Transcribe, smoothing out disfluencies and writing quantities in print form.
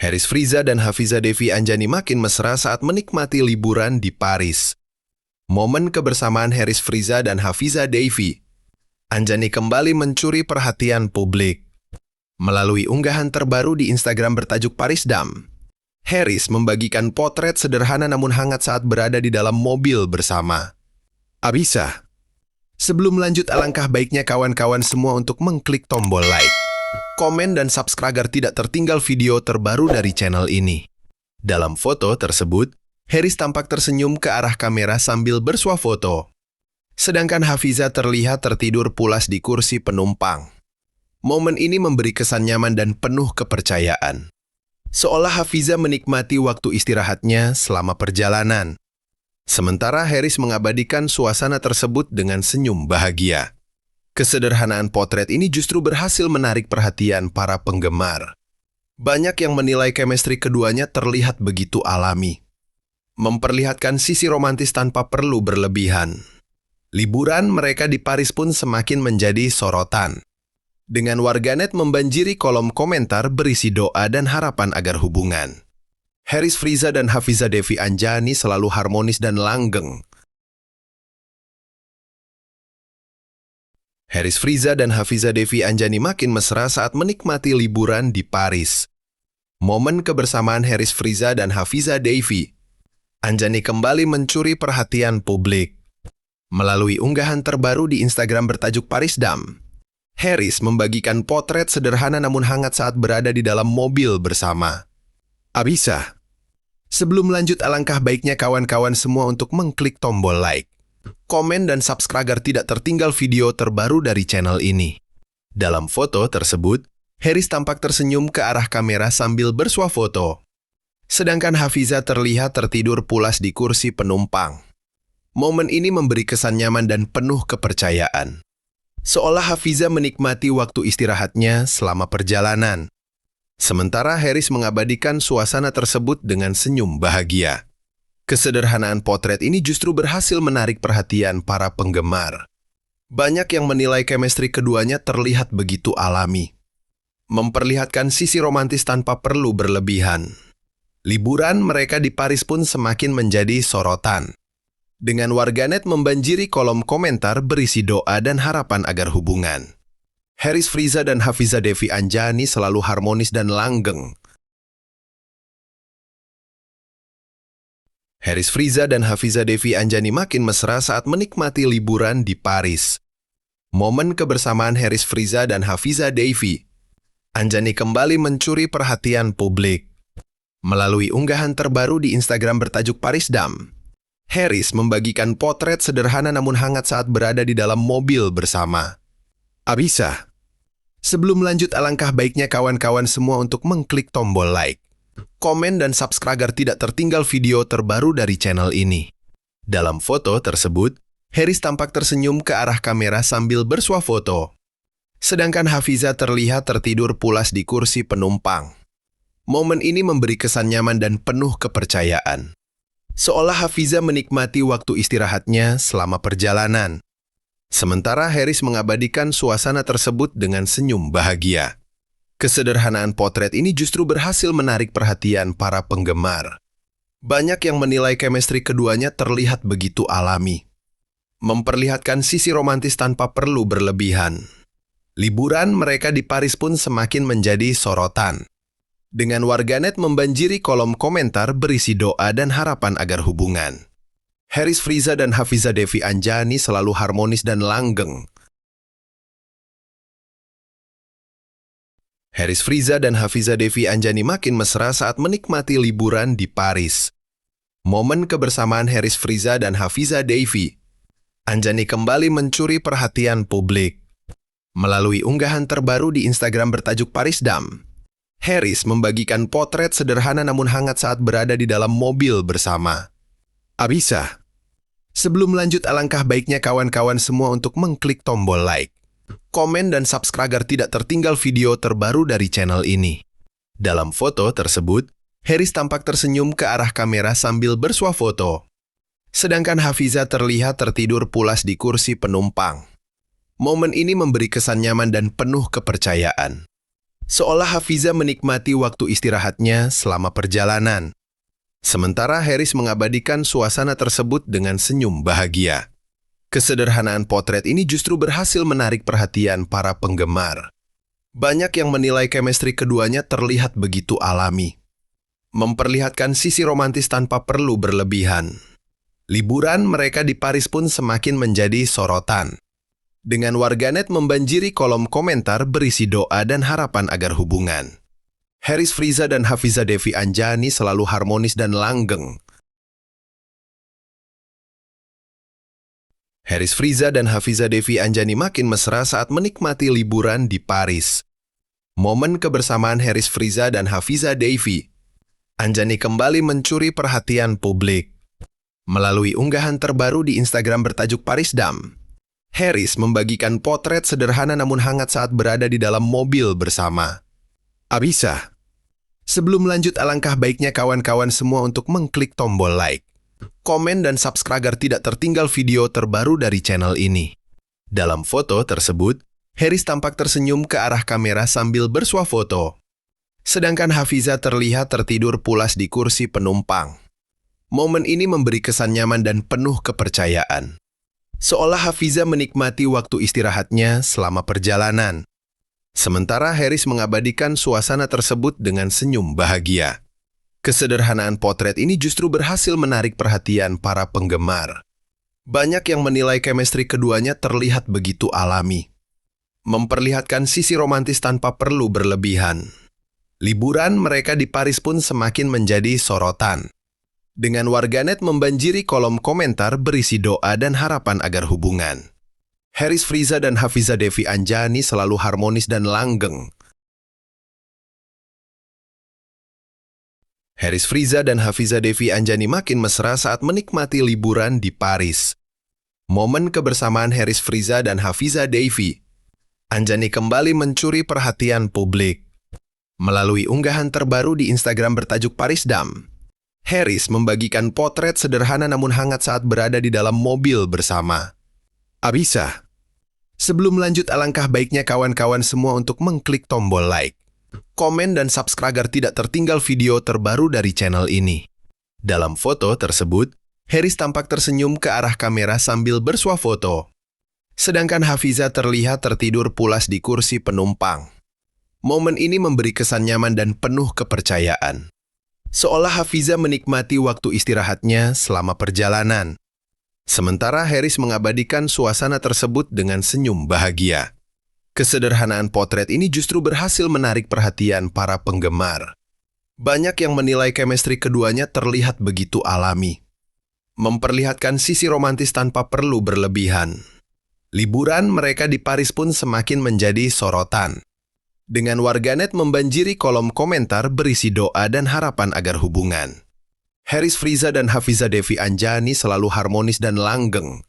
Haris Friza dan Hafiza Devi Anjani makin mesra saat menikmati liburan di Paris. Momen kebersamaan Haris Friza dan Hafiza Devi Anjani kembali mencuri perhatian publik. Melalui unggahan terbaru di Instagram bertajuk Parisdam, Haris membagikan potret sederhana namun hangat saat berada di dalam mobil bersama. Abisa. Sebelum lanjut, alangkah baiknya kawan-kawan semua untuk mengklik tombol like, komen, dan subscribe agar tidak tertinggal video terbaru dari channel ini. Dalam foto tersebut, Haris tampak tersenyum ke arah kamera sambil bersuah foto. Sedangkan Hafiza terlihat tertidur pulas di kursi penumpang. Momen ini memberi kesan nyaman dan penuh kepercayaan. Seolah Hafiza menikmati waktu istirahatnya selama perjalanan. Sementara Haris mengabadikan suasana tersebut dengan senyum bahagia. Kesederhanaan potret ini justru berhasil menarik perhatian para penggemar. Banyak yang menilai chemistry keduanya terlihat begitu alami, memperlihatkan sisi romantis tanpa perlu berlebihan. Liburan mereka di Paris pun semakin menjadi sorotan, dengan warganet membanjiri kolom komentar berisi doa dan harapan agar hubungan Haris Friza dan Hafiza Devi Anjani selalu harmonis dan langgeng. Haris Friza dan Hafiza Devi Anjani makin mesra saat menikmati liburan di Paris. Momen kebersamaan Haris Friza dan Hafiza Devi Anjani kembali mencuri perhatian publik. Melalui unggahan terbaru di Instagram bertajuk Parisdam, Haris membagikan potret sederhana namun hangat saat berada di dalam mobil bersama. Abisa. Sebelum lanjut, alangkah baiknya kawan-kawan semua untuk mengklik tombol like, komen, dan subscribe agar tidak tertinggal video terbaru dari channel ini. Dalam foto tersebut, Haris tampak tersenyum ke arah kamera sambil bersuah foto. Sedangkan Hafiza terlihat tertidur pulas di kursi penumpang. Momen ini memberi kesan nyaman dan penuh kepercayaan. Seolah Hafiza menikmati waktu istirahatnya selama perjalanan. Sementara Haris mengabadikan suasana tersebut dengan senyum bahagia. Kesederhanaan potret ini justru berhasil menarik perhatian para penggemar. Banyak yang menilai chemistry keduanya terlihat begitu alami, memperlihatkan sisi romantis tanpa perlu berlebihan. Liburan mereka di Paris pun semakin menjadi sorotan, dengan warganet membanjiri kolom komentar berisi doa dan harapan agar hubungan Haris Friza dan Hafiza Devi Anjani selalu harmonis dan langgeng. Haris Friza dan Hafiza Devi Anjani makin mesra saat menikmati liburan di Paris. Momen kebersamaan Haris Friza dan Hafiza Devi Anjani kembali mencuri perhatian publik. Melalui unggahan terbaru di Instagram bertajuk Parisdam, Haris membagikan potret sederhana namun hangat saat berada di dalam mobil bersama. Abisa. Sebelum lanjut, alangkah baiknya kawan-kawan semua untuk mengklik tombol like, komen, dan subscribe agar tidak tertinggal video terbaru dari channel ini. Dalam foto tersebut, Haris tampak tersenyum ke arah kamera sambil bersuah foto. Sedangkan Hafiza terlihat tertidur pulas di kursi penumpang. Momen ini memberi kesan nyaman dan penuh kepercayaan. Seolah Hafiza menikmati waktu istirahatnya selama perjalanan. Sementara Haris mengabadikan suasana tersebut dengan senyum bahagia. Kesederhanaan potret ini justru berhasil menarik perhatian para penggemar. Banyak yang menilai chemistry keduanya terlihat begitu alami, memperlihatkan sisi romantis tanpa perlu berlebihan. Liburan mereka di Paris pun semakin menjadi sorotan, dengan warganet membanjiri kolom komentar berisi doa dan harapan agar hubungan Haris Friza dan Hafiza Devi Anjani selalu harmonis dan langgeng. Haris Friza dan Hafiza Devi Anjani makin mesra saat menikmati liburan di Paris. Momen kebersamaan Haris Friza dan Hafiza Devi Anjani kembali mencuri perhatian publik. Melalui unggahan terbaru di Instagram bertajuk Parisdam, Haris membagikan potret sederhana namun hangat saat berada di dalam mobil bersama. Abisa. Sebelum lanjut, alangkah baiknya kawan-kawan semua untuk mengklik tombol like, komen, dan subscribe agar tidak tertinggal video terbaru dari channel ini. Dalam foto tersebut, Haris tampak tersenyum ke arah kamera sambil bersuah foto. Sedangkan Hafiza terlihat tertidur pulas di kursi penumpang. Momen ini memberi kesan nyaman dan penuh kepercayaan. Seolah Hafiza menikmati waktu istirahatnya selama perjalanan. Sementara Harris mengabadikan suasana tersebut dengan senyum bahagia. Kesederhanaan potret ini justru berhasil menarik perhatian para penggemar. Banyak yang menilai chemistry keduanya terlihat begitu alami, memperlihatkan sisi romantis tanpa perlu berlebihan. Liburan mereka di Paris pun semakin menjadi sorotan, dengan warganet membanjiri kolom komentar berisi doa dan harapan agar hubungan Harris Friza dan Hafiza Devi Anjani selalu harmonis dan langgeng. Harris Friza dan Hafiza Devi Anjani makin mesra saat menikmati liburan di Paris. Momen kebersamaan Harris Friza dan Hafiza Devi Anjani kembali mencuri perhatian publik. Melalui unggahan terbaru di Instagram bertajuk Parisdam, Harris membagikan potret sederhana namun hangat saat berada di dalam mobil bersama. Abisa, sebelum lanjut alangkah baiknya kawan-kawan semua untuk mengklik tombol like, komen dan subscribe agar tidak tertinggal video terbaru dari channel ini. Dalam foto tersebut, Harris tampak tersenyum ke arah kamera sambil bersuah foto. Sedangkan Hafiza terlihat tertidur pulas di kursi penumpang. Momen ini memberi kesan nyaman dan penuh kepercayaan. Seolah Hafiza menikmati waktu istirahatnya selama perjalanan. Sementara Harris mengabadikan suasana tersebut dengan senyum bahagia. Kesederhanaan potret ini justru berhasil menarik perhatian para penggemar. Banyak yang menilai chemistry keduanya terlihat begitu alami, memperlihatkan sisi romantis tanpa perlu berlebihan. Liburan mereka di Paris pun semakin menjadi sorotan, dengan warganet membanjiri kolom komentar berisi doa dan harapan agar hubungan Harris Friza dan Hafiza Devi Anjani selalu harmonis dan langgeng. Harris Friza dan Hafiza Devi Anjani makin mesra saat menikmati liburan di Paris. Momen kebersamaan Harris Friza dan Hafiza Devi Anjani kembali mencuri perhatian publik. Melalui unggahan terbaru di Instagram bertajuk Parisdam, Harris membagikan potret sederhana namun hangat saat berada di dalam mobil bersama. Abisa, sebelum lanjut alangkah baiknya kawan-kawan semua untuk mengklik tombol like, komen dan subscribe agar tidak tertinggal video terbaru dari channel ini. Dalam foto tersebut, Harris tampak tersenyum ke arah kamera sambil bersuah foto. Sedangkan Hafiza terlihat tertidur pulas di kursi penumpang. Momen ini memberi kesan nyaman dan penuh kepercayaan. Seolah Hafiza menikmati waktu istirahatnya selama perjalanan. Sementara Harris mengabadikan suasana tersebut dengan senyum bahagia. Kesederhanaan potret ini justru berhasil menarik perhatian para penggemar. Banyak yang menilai chemistry keduanya terlihat begitu alami, memperlihatkan sisi romantis tanpa perlu berlebihan. Liburan mereka di Paris pun semakin menjadi sorotan, dengan warganet membanjiri kolom komentar berisi doa dan harapan agar hubungan Harris Friza dan Hafiza Devi Anjani selalu harmonis dan langgeng.